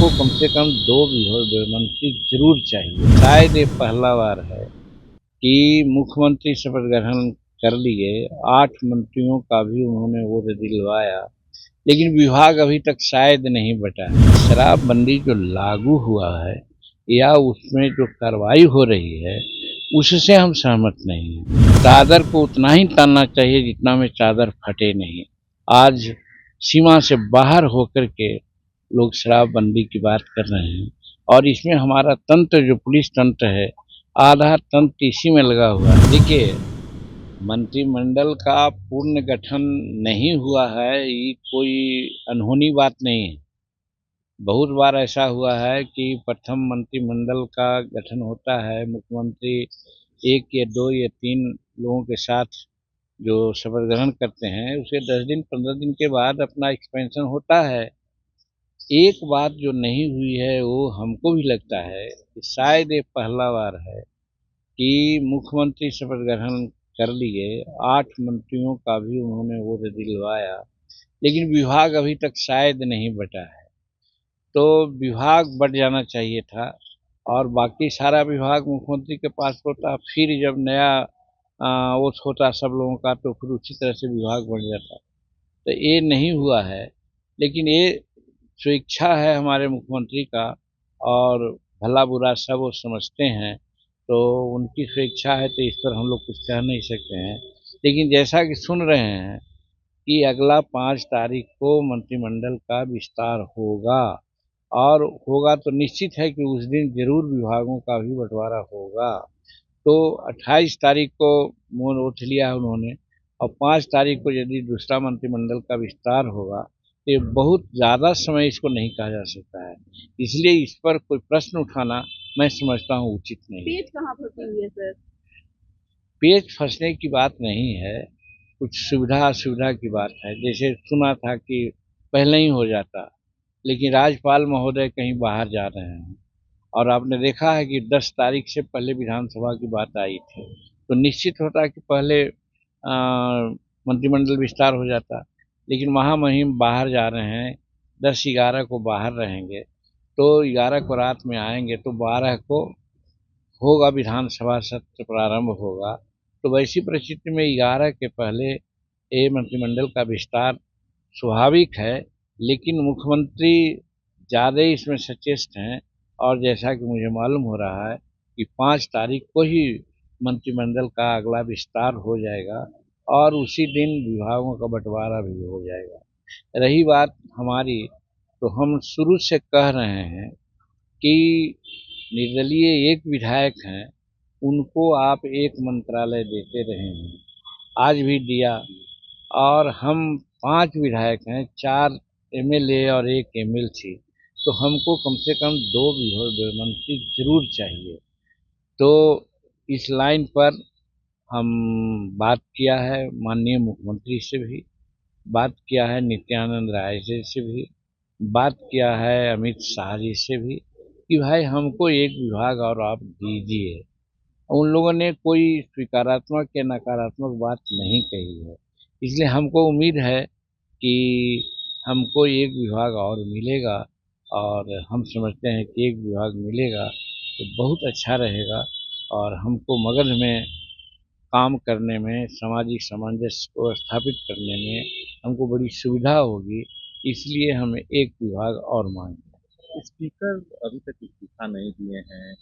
हमको कम से कम 2 मंत्री ज़रूर चाहिए। शायद ये पहला बार है कि मुख्यमंत्री शपथ ग्रहण कर लिए, 8 मंत्रियों का भी उन्होंने वोट दिलवाया, लेकिन विभाग अभी तक शायद नहीं बँटा है। शराबबंदी जो लागू हुआ है या उसमें जो कार्रवाई हो रही है, उससे हम सहमत नहीं हैं। चादर को उतना ही तानना चाहिए जितना में चादर फटे नहीं। आज सीमा से बाहर होकर के लोग शराबबंदी की बात कर रहे हैं और इसमें हमारा तंत्र जो पुलिस तंत्र है, आधा तंत्र इसी में लगा हुआ है। देखिए, मंत्रिमंडल का पूर्ण गठन नहीं हुआ है, ये कोई अनहोनी बात नहीं है। बहुत बार ऐसा हुआ है कि प्रथम मंत्रिमंडल का गठन होता है, मुख्यमंत्री 1 या 2 या 3 लोगों के साथ जो शपथ ग्रहण करते हैं, उसके 10 दिन 15 दिन के बाद अपना एक्सपेंशन होता है। एक बात जो नहीं हुई है वो हमको भी लगता है कि शायद ये पहला बार है कि मुख्यमंत्री शपथ ग्रहण कर लिए, 8 मंत्रियों का भी उन्होंने वोट दिलवाया, लेकिन विभाग अभी तक शायद नहीं बँटा है। तो विभाग बँट जाना चाहिए था और बाकी सारा विभाग मुख्यमंत्री के पास होता, फिर जब नया ओथ होता सब लोगों का तो फिर उसी तरह से विभाग बन जाता। तो ये नहीं हुआ है, लेकिन ये स्वेच्छा है हमारे मुख्यमंत्री का और भला-बुरा सब वो समझते हैं, तो उनकी स्वेच्छा है तो इस पर हम लोग कुछ कह नहीं सकते हैं। लेकिन जैसा कि सुन रहे हैं कि अगला 5 तारीख को मंत्रिमंडल का विस्तार होगा और होगा तो निश्चित है कि उस दिन ज़रूर विभागों का भी बँटवारा होगा। तो 28 तारीख को मोन ओथ लिया है उन्होंने और 5 तारीख को यदि दूसरा मंत्रिमंडल का विस्तार होगा, तो ये बहुत ज़्यादा समय इसको नहीं कहा जा सकता है। इसलिए इस पर कोई प्रश्न उठाना मैं समझता हूँ उचित नहीं है। पेज कहाँ फँसी हुई है सर? पेच फँसने की बात नहीं है, कुछ सुविधा-असुविधा की बात है। जैसे सुना था कि पहले ही हो जाता, लेकिन राज्यपाल महोदय कहीं बाहर जा रहे हैं और आपने देखा है कि 10 तारीख से पहले विधानसभा की बात आई थी, तो निश्चित होता कि पहले मंत्रिमंडल विस्तार हो जाता, लेकिन महामहिम बाहर जा रहे हैं, 10-11 को बाहर रहेंगे, तो 11 को रात में आएँगे तो 12 को होगा विधानसभा सत्र प्रारंभ होगा। तो वैसी परिस्थिति में 11 के पहले ये मंत्रिमंडल का विस्तार स्वाभाविक है, लेकिन मुख्यमंत्री ज़्यादा ही इसमें सचेष्ट हैं और जैसा कि मुझे मालूम हो रहा है कि 5 तारीख को ही मंत्रिमंडल का अगला विस्तार हो जाएगा और उसी दिन विभागों का बँटवारा भी हो जाएगा। रही बात हमारी, तो हम शुरू से कह रहे हैं कि निर्दलीय एक विधायक हैं, उनको आप एक मंत्रालय देते रहे हैं, आज भी दिया और हम 5 विधायक हैं, 4 एमएलए और 1 एमएलसी, तो हमको कम से कम 2 मंत्री ज़रूर चाहिए। तो इस लाइन पर हम बात किया है माननीय मुख्यमंत्री से भी, बात किया है नित्यानंद राय जी से भी, बात किया है अमित शाह जी से भी कि भाई हमको एक विभाग और आप दीजिए। उन लोगों ने कोई स्वीकारात्मक या नकारात्मक बात नहीं कही है। इसलिए हमको उम्मीद है कि हमको एक विभाग और मिलेगा और हम समझते हैं कि एक विभाग मिलेगा तो बहुत अच्छा रहेगा और हमको मगध में काम करने में, सामाजिक सामंजस्य को स्थापित करने में हमको बड़ी सुविधा होगी, इसलिए हम एक विभाग और माँगते हैं। स्पीकर अभी तक इस्तीफा नहीं दिए हैं।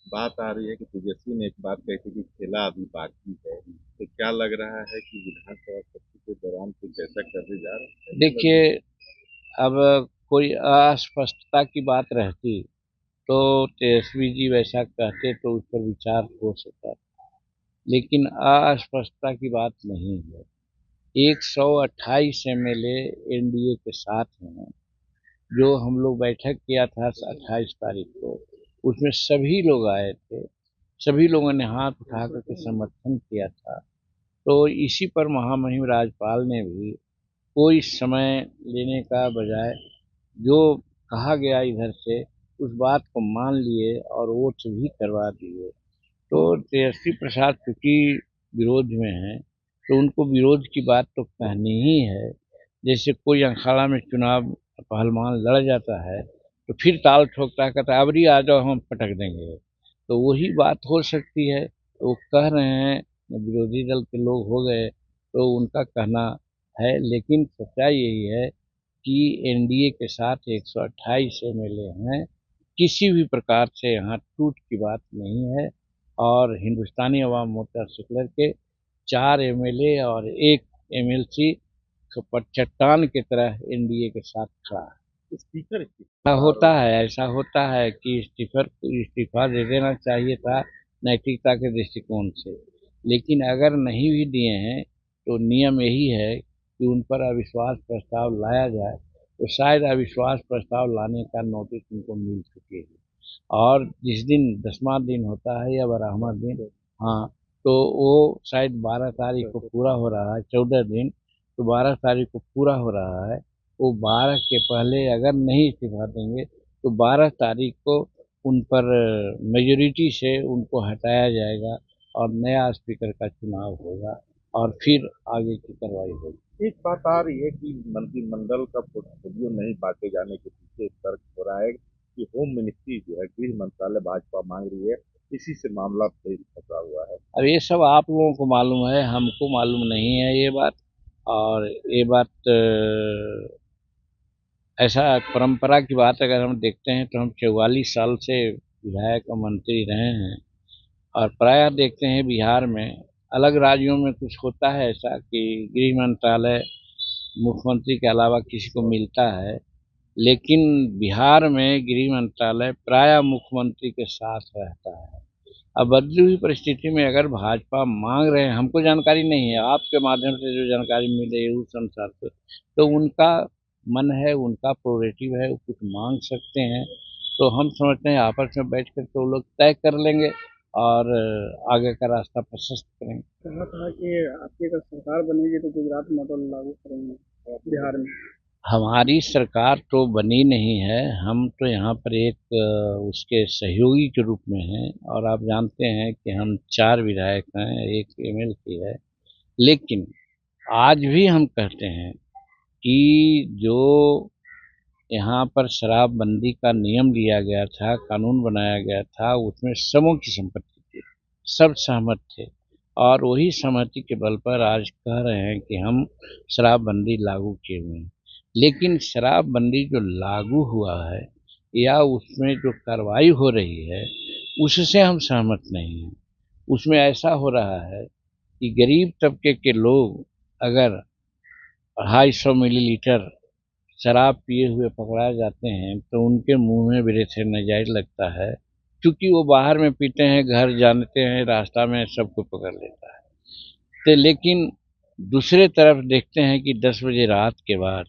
बात आ रही है कि तेजस्वी ने एक बात कही थी कि खेला अभी बाकी है। तो क्या लग रहा है कि विधानसभा सत्र के दौरान कुछ ऐसा करने जा रहे हैं? देखिए, अब कोई अस्पष्टता की बात रहती, तो तेजस्वी जी वैसा कहते तो उस पर विचार हो सकता था, लेकिन अस्पष्टता की बात नहीं है। 128 एमएलए एनडीए के साथ हैं, जो हम लोग बैठक किया था 28 तारीख को, उसमें सभी लोग आए थे, सभी लोगों ने हाथ उठा कर के समर्थन किया था। तो इसी पर महामहिम राज्यपाल ने भी कोई समय लेने का बजाय जो कहा गया इधर से उस बात को मान लिए और वोट भी करवा दिए। तो तेजस्वी प्रसाद चूँकि विरोध में हैं, तो उनको विरोध की बात तो कहनी ही है। जैसे कोई अखाड़ा में चुनाव पहलवान लड़ जाता है, तो फिर ताल ठोकता है, कहता है अबरी आ जाओ हम पटक देंगे। तो वही बात हो सकती है। तो वो कह रहे हैं, विरोधी दल के लोग हो गए तो उनका कहना है, लेकिन सच्चाई यही है कि एनडीए के साथ 128 एमएलए हैं। किसी भी प्रकार से यहाँ टूट की बात नहीं है। और हिंदुस्तानी अवाम मोर्चा सेकुलर के 4 एमएलए और 1 एमएलसी पर चट्टान की तरह एनडीए के साथ खड़ा है। स्पीकर ऐसा होता है कि स्पीकर को इस्तीफा दे देना चाहिए था नैतिकता के दृष्टिकोण से। लेकिन अगर नहीं भी दिए हैं तो नियम यही है कि उन पर अविश्वास प्रस्ताव लाया जाए। तो शायद अविश्वास प्रस्ताव लाने का नोटिस उनको मिल चुके है। और जिस दिन 10वां दिन होता है या 12वां दिन, हाँ, तो वो शायद 12 तारीख को पूरा हो रहा है, 14 दिन, तो 12 तारीख को पूरा हो रहा है। वो 12 के पहले अगर नहीं इस्तीफा देंगे तो 12 तारीख को उन पर मेजोरिटी से उनको हटाया जाएगा और नया स्पीकर का चुनाव होगा और फिर आगे की कार्रवाई होगी। एक बात आ रही है कि मंत्रिमंडल का पोर्टफोलियो नहीं बांटे जाने के पीछे तर्क हो रहा है कि होम मिनिस्ट्री जो है गृह मंत्रालय भाजपा मांग रही है, इसी से मामला फिर फंसा हुआ है। अब ये सब आप लोगों को मालूम है, हमको मालूम नहीं है ये बात। और ये बात ऐसा परंपरा की बात अगर हम देखते हैं तो हम 44 साल से विधायक और मंत्री रहे हैं। और प्रायः देखते हैं बिहार में, अलग राज्यों में कुछ होता है ऐसा कि गृह मंत्रालय मुख्यमंत्री के अलावा किसी को मिलता है, लेकिन बिहार में गृह मंत्रालय प्रायः मुख्यमंत्री के साथ रहता है। अब बदली हुई परिस्थिति में अगर भाजपा मांग रहे हैं, हमको जानकारी नहीं है, आपके माध्यम से जो जानकारी मिल रही है उस अनुसार से, तो उनका मन है, उनका प्रोरेटिव है, वो कुछ मांग सकते हैं। तो हम समझते हैं आपस में बैठ कर के वो लोग तय कर लेंगे और आगे का रास्ता प्रशस्त करेंगे। कहा था कि आपकी अगर सरकार बनेगी तो गुजरात मॉडल लागू करेंगे बिहार में। हमारी सरकार तो बनी नहीं है, हम तो यहाँ पर एक उसके सहयोगी के रूप में हैं। और आप जानते हैं कि हम 4 विधायक हैं, 1 एमएलसी है। लेकिन आज भी हम कहते हैं कि जो यहाँ पर शराबबंदी का नियम लिया गया था, कानून बनाया गया था, उसमें सबों की संपत्ति थी, सब सहमत थे। और वही सहमति के बल पर आज कह रहे हैं कि हम शराबबंदी लागू किए हुए हैं। लेकिन शराबबंदी जो लागू हुआ है या उसमें जो कार्रवाई हो रही है, उससे हम सहमत नहीं हैं। उसमें ऐसा हो रहा है कि गरीब तबके के लोग अगर 250 मिलीलीटर शराब पिए हुए पकड़ाए जाते हैं तो उनके मुंह में ब्रेथ नाजायज लगता है, क्योंकि वो बाहर में पीते हैं, घर जानते हैं, रास्ता में सबको पकड़ लेता है। तो लेकिन दूसरे तरफ देखते हैं कि 10 बजे रात के बाद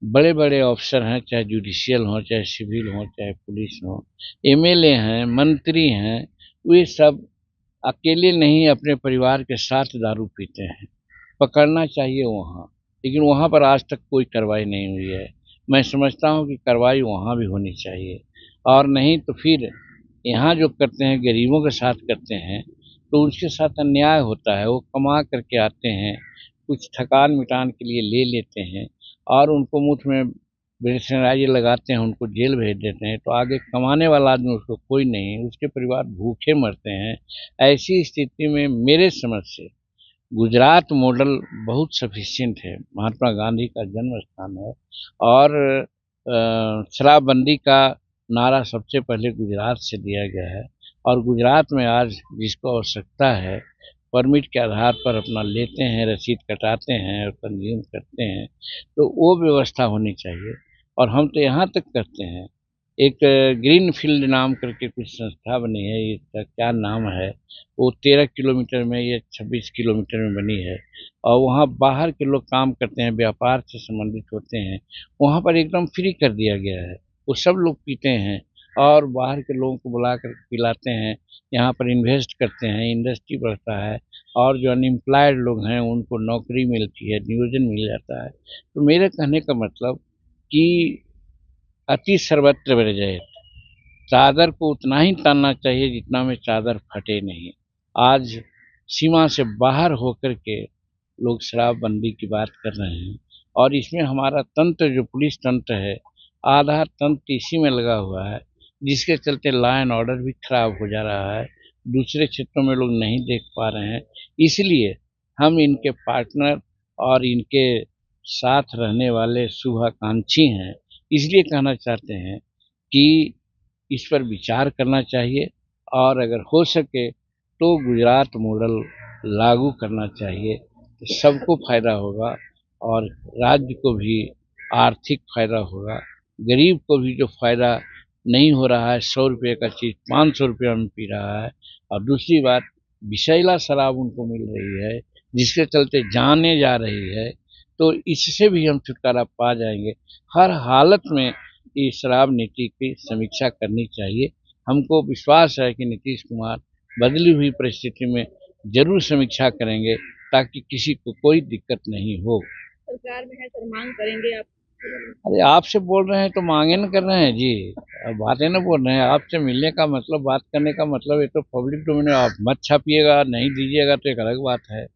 बड़े बड़े अफसर हैं, चाहे जुडिशियल हों, चाहे सिविल हों, चाहे पुलिस हो, एमएलए हैं, मंत्री हैं, वे सब अकेले नहीं अपने परिवार के साथ दारू पीते हैं। पकड़ना चाहिए वहाँ, लेकिन वहाँ पर आज तक कोई कार्रवाई नहीं हुई है। मैं समझता हूँ कि कार्रवाई वहाँ भी होनी चाहिए। और नहीं तो फिर यहाँ जो करते हैं गरीबों के साथ करते हैं तो उसके साथ अन्याय होता है। वो कमा करके आते हैं, कुछ थकान मिटान के लिए ले लेते हैं और उनको मुफ्त में वेटरनाइजर लगाते हैं, उनको जेल भेज देते हैं। तो आगे कमाने वाला आदमी उसको कोई नहीं, उसके परिवार भूखे मरते हैं। ऐसी स्थिति में मेरे समझ से गुजरात मॉडल बहुत सफिशिएंट है। महात्मा गांधी का जन्म स्थान है और शराबबंदी का नारा सबसे पहले गुजरात से दिया गया है। और गुजरात में आज जिसको आवश्यकता है परमिट के आधार पर अपना लेते हैं, रसीद कटाते हैं और कंज्यूम करते हैं, तो वो व्यवस्था होनी चाहिए। और हम तो यहाँ तक करते हैं, एक ग्रीन फील्ड नाम करके कुछ संस्था बनी है, इसका क्या नाम है, वो 13 किलोमीटर में या 26 किलोमीटर में बनी है। और वहाँ बाहर के लोग काम करते हैं, व्यापार से संबंधित होते हैं, वहाँ पर एकदम फ्री कर दिया गया है। वो सब लोग पीते हैं और बाहर के लोगों को बुला कर पिलाते हैं, यहाँ पर इन्वेस्ट करते हैं, इंडस्ट्री बढ़ता है और जो अनएम्प्लॉयड लोग हैं उनको नौकरी मिलती है, नियोजन मिल जाता है। तो मेरे कहने का मतलब कि अति सर्वत्र विरजेत, चादर को उतना ही तानना चाहिए जितना में चादर फटे नहीं। आज सीमा से बाहर होकर के लोग शराबबंदी की बात कर रहे हैं और इसमें हमारा तंत्र जो पुलिस तंत्र है आधा तंत्र इसी में लगा हुआ है, जिसके चलते लॉ एंड ऑर्डर भी खराब हो जा रहा है। दूसरे क्षेत्रों में लोग नहीं देख पा रहे हैं, इसलिए हम इनके पार्टनर और इनके साथ रहने वाले शुभाकांक्षी हैं, इसलिए कहना चाहते हैं कि इस पर विचार करना चाहिए और अगर हो सके तो गुजरात मॉडल लागू करना चाहिए, तो सबको फायदा होगा और राज्य को भी आर्थिक फायदा होगा। गरीब को भी जो फायदा नहीं हो रहा है, 100 रुपये का चीज़ 500 रुपये में पी रहा है, और दूसरी बात विषैला शराब उनको मिल रही है, जिसके चलते जाने जा रही है, तो इससे भी हम छुटकारा पा जाएंगे। हर हालत में इस शराब नीति की समीक्षा करनी चाहिए। हमको विश्वास है कि नीतीश कुमार बदली हुई परिस्थिति में जरूर समीक्षा करेंगे, ताकि किसी को कोई दिक्कत नहीं हो। सरकार में है सर, मांग करेंगे आप? अरे आपसे बोल रहे हैं तो मांगे न कर रहे हैं जी, अब बातें न बोल रहे हैं। आपसे मिलने का मतलब, बात करने का मतलब, ये तो पब्लिक डोमेन में आप मत छापिएगा, नहीं दीजिएगा तो एक अलग बात है।